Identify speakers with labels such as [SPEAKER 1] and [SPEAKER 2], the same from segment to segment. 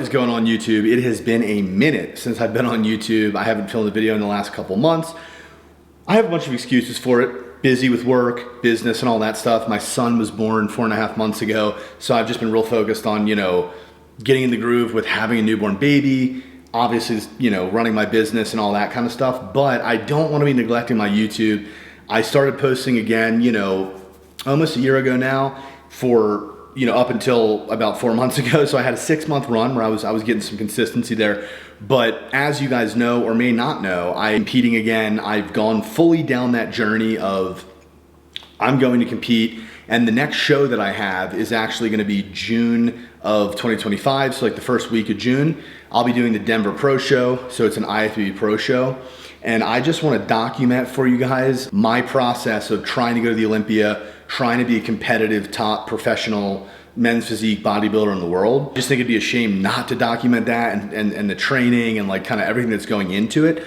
[SPEAKER 1] is going on YouTube? It has been a minute since I've been on YouTube. I haven't filmed a video in the last couple months. I have a bunch of excuses for it. Busy with work, business, and all that stuff. My son was born 4.5 months ago, so I've just been real focused on, getting in the groove with having a newborn baby, obviously, running my business and all that kind of stuff, but I don't want to be neglecting my YouTube. I started posting again, almost a year ago now for up until about 4 months ago. So I had a 6-month run where I was getting some consistency there. But as you guys know or may not know, I'm competing again. I've gone fully down that journey of I'm going to compete. And the next show that I have is actually going to be June of 2025. So like the first week of June, I'll be doing the Denver Pro Show. So it's an IFBB Pro Show. And I just want to document for you guys my process of trying to go to the Olympia, trying to be a competitive top professional men's physique bodybuilder in the world. I just think it'd be a shame not to document that and the training and like kind of everything that's going into it.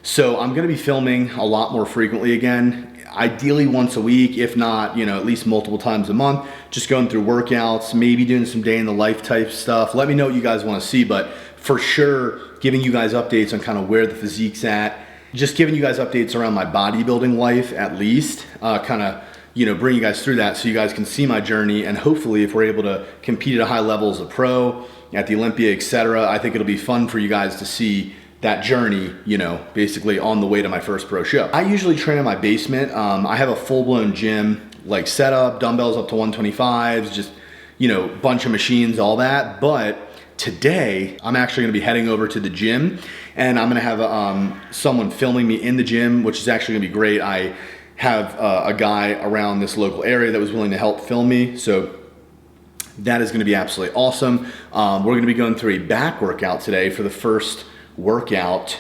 [SPEAKER 1] So I'm gonna be filming a lot more frequently again, ideally once a week, if not, at least multiple times a month, just going through workouts, maybe doing some day in the life type stuff. Let me know what you guys wanna see, but for sure, giving you guys updates on kind of where the physique's at, just giving you guys updates around my bodybuilding life at least, bring you guys through that so you guys can see my journey, and hopefully if we're able to compete at a high level as a pro, at the Olympia, etc., I think it'll be fun for you guys to see that journey, basically on the way to my first pro show. I usually train in my basement. I have a full-blown gym, like setup, dumbbells up to 125s, just, bunch of machines, all that, but today, I'm actually gonna be heading over to the gym and I'm gonna have someone filming me in the gym, which is actually gonna be great. I have a guy around this local area that was willing to help film me, so that is gonna be absolutely awesome. We're gonna be going through a back workout today for the first workout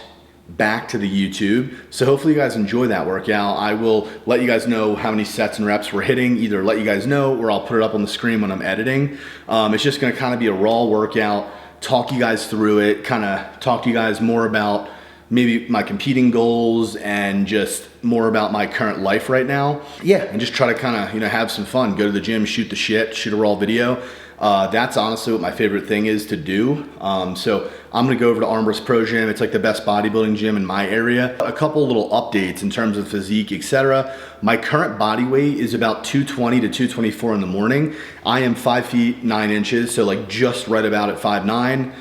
[SPEAKER 1] back to the YouTube. So hopefully you guys enjoy that workout. I will let you guys know how many sets and reps we're hitting, either let you guys know or I'll put it up on the screen when I'm editing. It's just gonna kind of be a raw workout, talk you guys through it, kind of talk to you guys more about maybe my competing goals and just more about my current life right now. Yeah, and just try to kind of, have some fun, go to the gym, shoot the shit, shoot a raw video. That's honestly what my favorite thing is to do. So I'm gonna go over to Armbrust Pro Gym. It's like the best bodybuilding gym in my area. A couple little updates in terms of physique, etc. My current body weight is about 220 to 224 in the morning. I am 5 feet 9 inches, so like just right about at 5'9".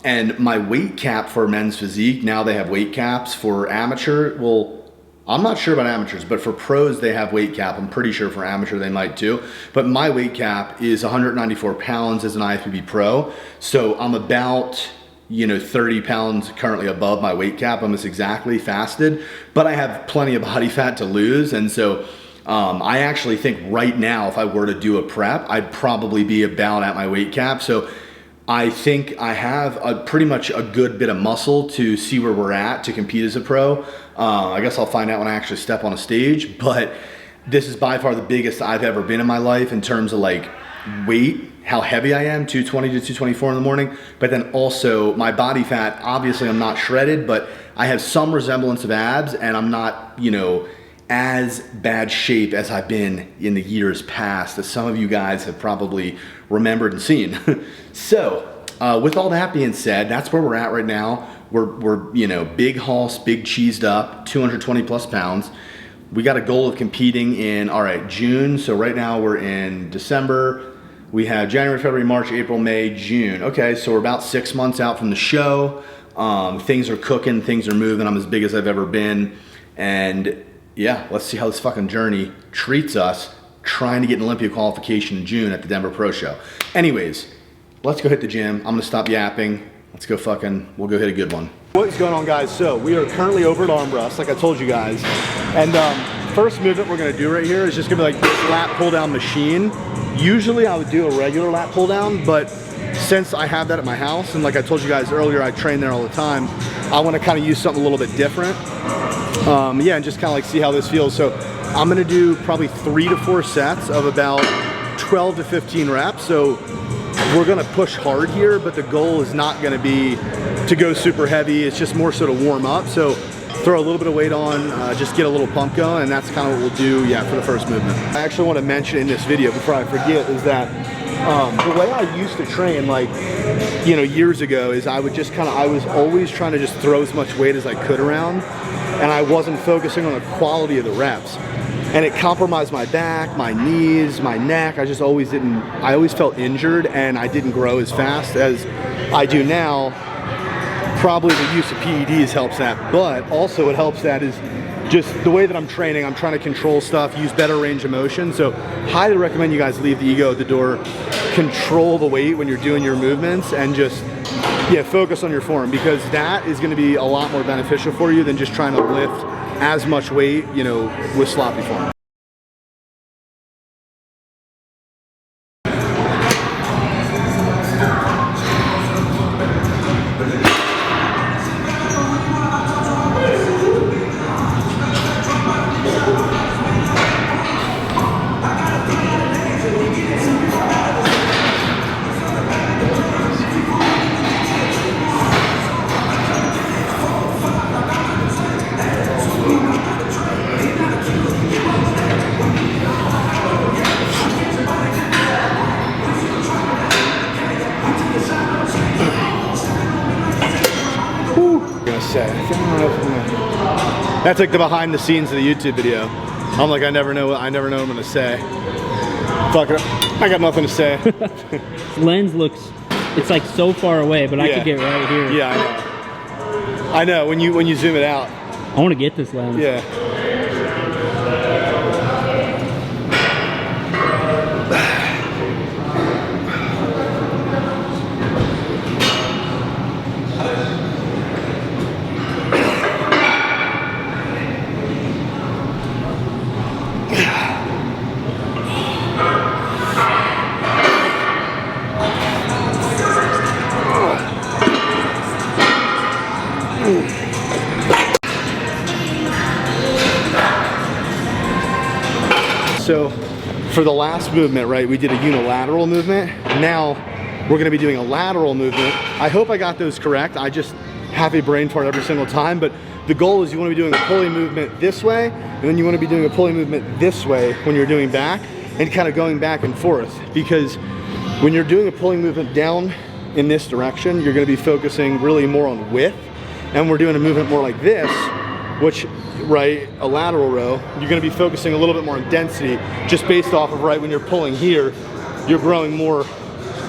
[SPEAKER 1] And my weight cap for men's physique, now they have weight caps for amateur. Well, I'm not sure about amateurs, but for pros, they have weight cap. I'm pretty sure for amateur, they might too. But my weight cap is 194 pounds as an IFBB pro. So I'm about, 30 pounds currently above my weight cap, almost exactly fasted, but I have plenty of body fat to lose. And so I actually think right now, if I were to do a prep, I'd probably be about at my weight cap. So I think I have pretty much a good bit of muscle to see where we're at to compete as a pro. I guess I'll find out when I actually step on a stage, but this is by far the biggest I've ever been in my life in terms of like weight, how heavy I am, 220 to 224 in the morning, but then also my body fat, obviously I'm not shredded, but I have some resemblance of abs and I'm not, as bad shape as I've been in the years past, as some of you guys have probably remembered and seen. So with all that being said, that's where we're at right now. We're big Hoss, big cheesed up, 220 plus pounds. We got a goal of competing in, June. So right now we're in December. We have January, February, March, April, May, June. Okay, so we're about 6 months out from the show. Things are cooking, things are moving. I'm as big as I've ever been. And yeah, let's see how this fucking journey treats us trying to get an Olympia qualification in June at the Denver Pro Show. Anyways, let's go hit the gym. I'm gonna stop yapping. Let's go we'll go hit a good one. What's going on, guys? So we are currently over at Armbrust, like I told you guys. And first movement we're gonna do right here is just gonna be like this lat pull down machine. Usually I would do a regular lat pull down, but since I have that at my house, and like I told you guys earlier, I train there all the time, I wanna kinda use something a little bit different. And just kind of like see how this feels. So I'm gonna do probably 3 to 4 sets of about 12 to 15 reps. So we're gonna push hard here, but the goal is not gonna be to go super heavy. It's just more so to warm up. So throw a little bit of weight on, just get a little pump going, and that's kind of what we'll do, for the first movement. I actually want to mention in this video, before I forget, is that The way I used to train, like, you know, years ago, is I would just I was always trying to just throw as much weight as I could around, and I wasn't focusing on the quality of the reps. And it compromised my back, my knees, my neck. I always felt injured, and I didn't grow as fast as I do now. Probably the use of PEDs helps that, but also what helps that is just the way that I'm training. I'm trying to control stuff, use better range of motion. So highly recommend you guys leave the ego at the door, control the weight when you're doing your movements, and just, yeah, focus on your form, because that is gonna be a lot more beneficial for you than just trying to lift as much weight, you know, with sloppy form. That's like the behind the scenes of the YouTube video. I'm like, I never know what I'm gonna say. Fuck it, I got nothing to say.
[SPEAKER 2] This lens looks, it's like so far away, but I could get right here.
[SPEAKER 1] Yeah, I know. I know, when you zoom it out.
[SPEAKER 2] I wanna get this lens.
[SPEAKER 1] Yeah. So for the last movement, right, we did a unilateral movement. Now we're gonna be doing a lateral movement. I hope I got those correct. I just have a brain fart every single time, but the goal is you wanna be doing a pulley movement this way, and then you wanna be doing a pulley movement this way when you're doing back, and kind of going back and forth. Because when you're doing a pulling movement down in this direction, you're gonna be focusing really more on width, and we're doing a movement more like this, which, right, a lateral row, you're gonna be focusing a little bit more on density, just based off of, right, when you're pulling here, you're growing more,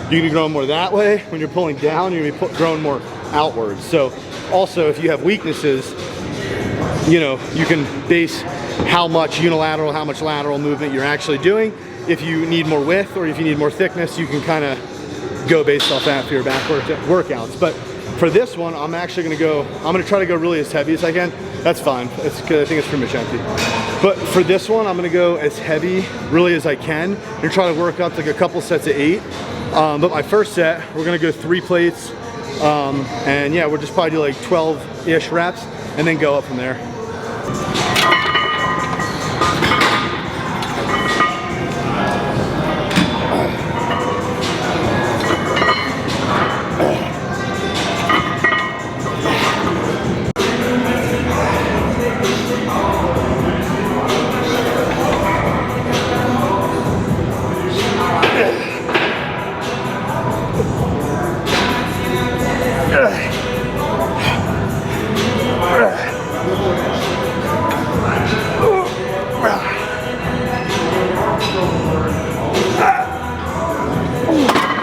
[SPEAKER 1] you're gonna be growing more that way. When you're pulling down, you're gonna be growing more outwards. So also, if you have weaknesses, you know, you can base how much unilateral, how much lateral movement you're actually doing. If you need more width or if you need more thickness, you can kind of go based off that for your back workouts. But for this one, I'm actually gonna try to go really as heavy as I can. That's fine, it's good. I think it's pretty much empty. But for this one, I'm gonna go as heavy really as I can and try to work up like a couple sets of 8. But my first set, we're gonna go 3 plates. And yeah, we'll just probably do like 12-ish reps and then go up from there.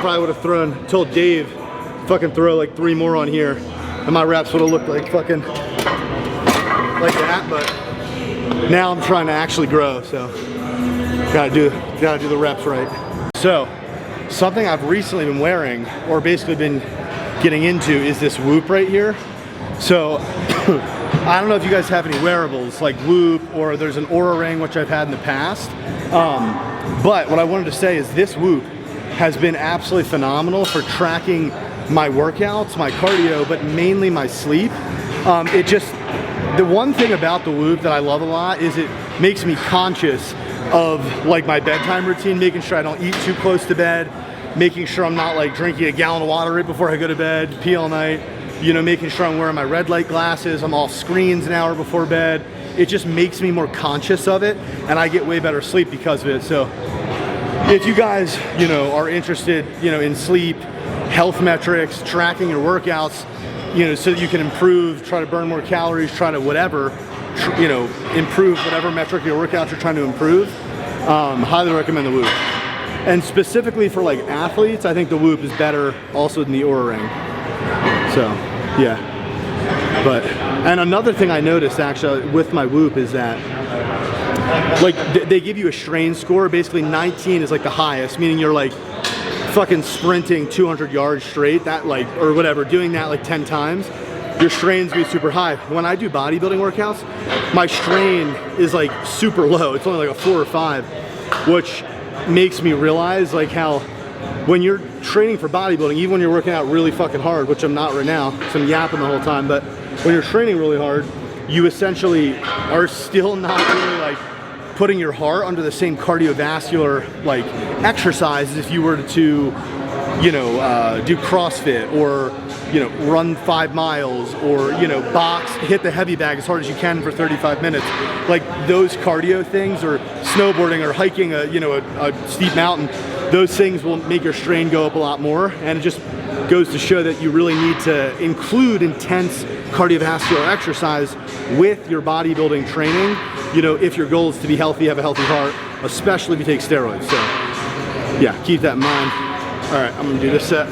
[SPEAKER 1] Probably would have told Dave, fucking throw like 3 more on here, and my reps would have looked like fucking like that. But now I'm trying to actually grow, so gotta do the reps right. So something I've recently been wearing, or basically been getting into, is this Whoop right here. So I don't know if you guys have any wearables like Whoop, or there's an Aura ring, which I've had in the past. But what I wanted to say is this Whoop has been absolutely phenomenal for tracking my workouts, my cardio, but mainly my sleep. The one thing about the Whoop that I love a lot is it makes me conscious of like my bedtime routine, making sure I don't eat too close to bed, making sure I'm not like drinking a gallon of water right before I go to bed, pee all night, you know, making sure I'm wearing my red light glasses, I'm off screens an hour before bed. It just makes me more conscious of it, and I get way better sleep because of it. So if you guys, you know, are interested, you know, in sleep, health metrics, tracking your workouts, you know, so that you can improve, try to burn more calories, try to whatever, you know, improve whatever metric your workouts are trying to improve, highly recommend the Whoop. And specifically for like athletes, I think the Whoop is better also than the Oura Ring. So, yeah. But, and another thing I noticed actually with my Whoop is that, like, they give you a strain score. Basically 19 is like the highest, meaning you're like fucking sprinting 200 yards straight, that like, or whatever, doing that like 10 times, your strain's gonna be super high. When I do bodybuilding workouts, my strain is like super low. It's only like a 4 or 5, which makes me realize like how when you're training for bodybuilding, even when you're working out really fucking hard, which I'm not right now, so I'm yapping the whole time, but when you're training really hard, you essentially are still not really like putting your heart under the same cardiovascular like exercise as if you were to, you know, do CrossFit or, you know, run 5 miles or, you know, box, hit the heavy bag as hard as you can for 35 minutes. Like those cardio things, or snowboarding or hiking a, you know, a steep mountain, those things will make your strain go up a lot more. And it just goes to show that you really need to include intense cardiovascular exercise with your bodybuilding training, you know, if your goal is to be healthy, have a healthy heart, especially if you take steroids. So yeah, keep that in mind. All right, I'm gonna do this set.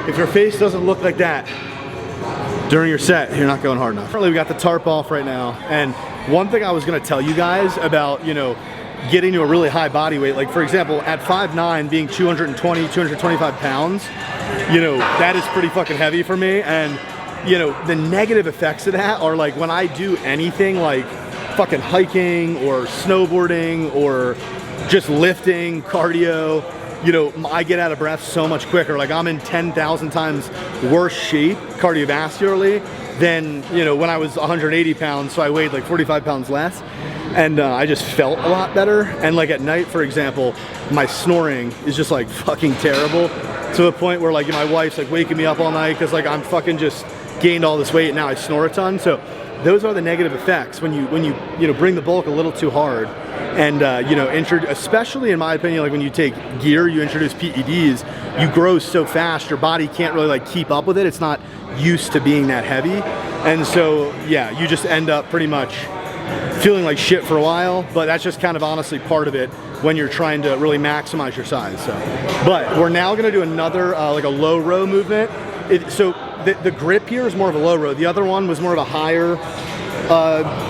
[SPEAKER 1] If your face doesn't look like that during your set, you're not going hard enough. Currently, we got the tarp off right now, and one thing I was gonna tell you guys about, you know, getting to a really high body weight, like for example, at 5'9", being 220, 225 pounds, you know, that is pretty fucking heavy for me. And, you know, the negative effects of that are like when I do anything like fucking hiking or snowboarding or just lifting, cardio, you know, I get out of breath so much quicker. Like I'm in 10,000 times worse shape cardiovascularly than, you know, when I was 180 pounds, so I weighed like 45 pounds less. And I just felt a lot better. And like at night, for example, my snoring is just like fucking terrible, to the point where like my wife's like waking me up all night because like I'm fucking just gained all this weight and now I snore a ton. So those are the negative effects when you know, bring the bulk a little too hard. And you know, especially in my opinion, like when you take gear, you introduce PEDs, you grow so fast, your body can't really like keep up with it. It's not used to being that heavy. And so, yeah, you just end up pretty much feeling like shit for a while, but that's just kind of honestly part of it when you're trying to really maximize your size. So, but we're now gonna do another like a low row movement. So the grip here is more of a low row. The other one was more of a higher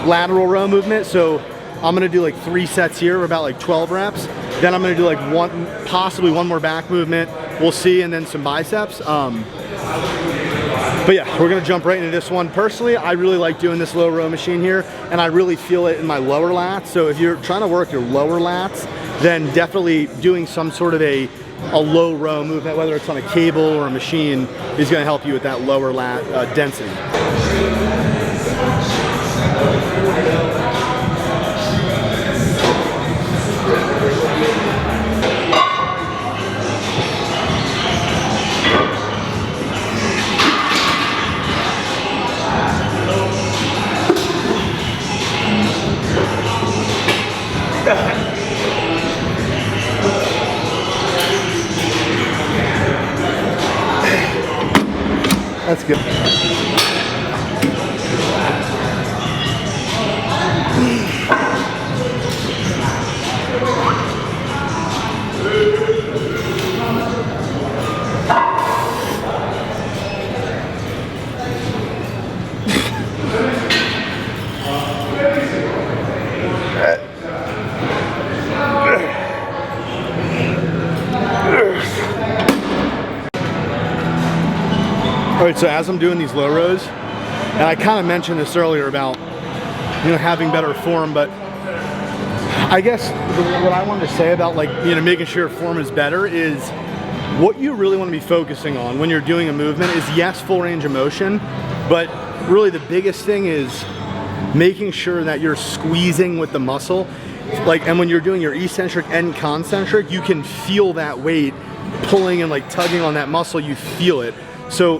[SPEAKER 1] lateral row movement. So I'm gonna do like 3 sets here, about like 12 reps. Then I'm gonna do like possibly one more back movement. We'll see, and then some biceps. But yeah, we're gonna jump right into this one. Personally, I really like doing this low row machine here, and I really feel it in my lower lats. So if you're trying to work your lower lats, then definitely doing some sort of a low row movement, whether it's on a cable or a machine, is gonna help you with that lower lat density. That's good. All right, so as I'm doing these low rows, and I kind of mentioned this earlier about, you know, having better form, but I guess what I wanted to say about like, you know, making sure form is better is what you really want to be focusing on when you're doing a movement is, yes, full range of motion, but really the biggest thing is making sure that you're squeezing with the muscle. Like, and when you're doing your eccentric and concentric, you can feel that weight pulling and like tugging on that muscle, you feel it. So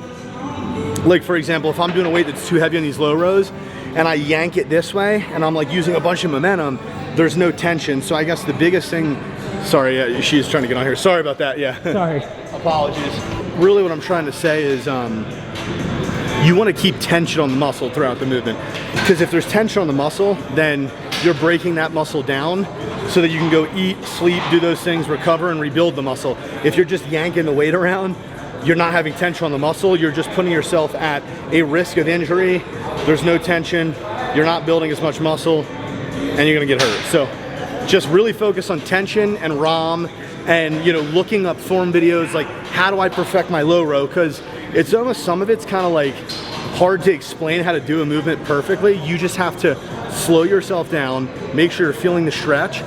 [SPEAKER 1] like, for example, if I'm doing a weight that's too heavy on these low rows and I yank it this way and I'm like using a bunch of momentum, there's no tension. So I guess the biggest thing, sorry, she's trying to get on here. Sorry about that, yeah.
[SPEAKER 2] Sorry.
[SPEAKER 1] Apologies. Really what I'm trying to say is you want to keep tension on the muscle throughout the movement. Because if there's tension on the muscle, then you're breaking that muscle down so that you can go eat, sleep, do those things, recover, and rebuild the muscle. If you're just yanking the weight around, you're not having tension on the muscle, you're just putting yourself at a risk of injury. There's no tension, you're not building as much muscle, and you're gonna get hurt. So just really focus on tension and ROM, and you know, looking up form videos like how do I perfect my low row, because it's almost, some of it's kind of like hard to explain how to do a movement perfectly. You just have to slow yourself down, make sure you're feeling the stretch,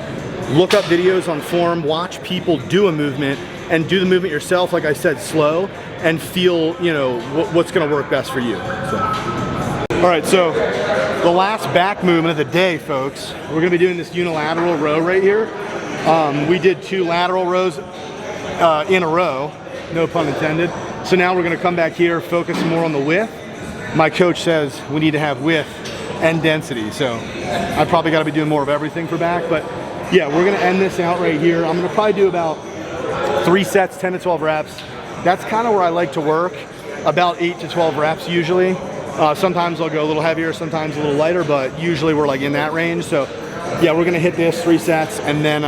[SPEAKER 1] look up videos on form, watch people do a movement, and do the movement yourself, like I said, slow, and feel, you know, what's gonna work best for you. So. All right, so the last back movement of the day, folks, we're gonna be doing this unilateral row right here. We did 2 lateral rows in a row, no pun intended. So now we're gonna come back here, focus more on the width. My coach says we need to have width and density, so I probably gotta be doing more of everything for back, but yeah, we're gonna end this out right here. I'm gonna probably do about 3 sets, 10 to 12 reps. That's kind of where I like to work, about 8 to 12 reps usually. Sometimes I'll go a little heavier, sometimes a little lighter, but usually we're like in that range. So yeah, we're gonna hit this 3 sets, and then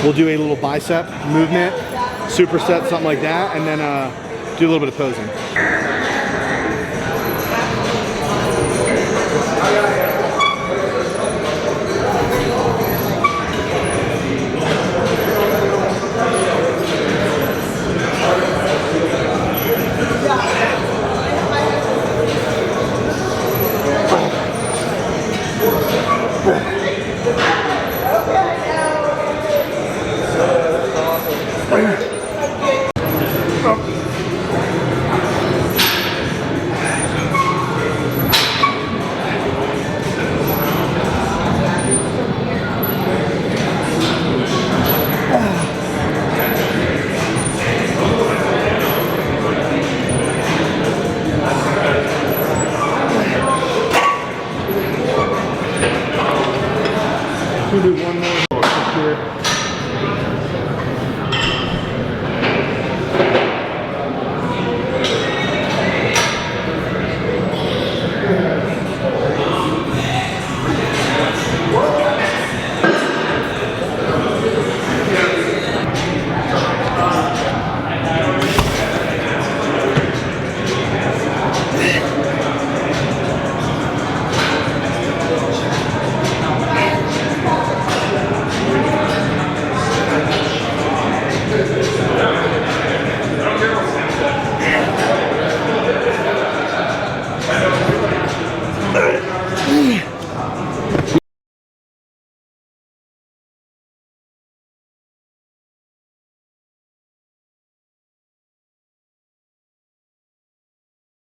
[SPEAKER 1] we'll do a little bicep movement, superset, something like that, and then do a little bit of posing. We'll do one more here.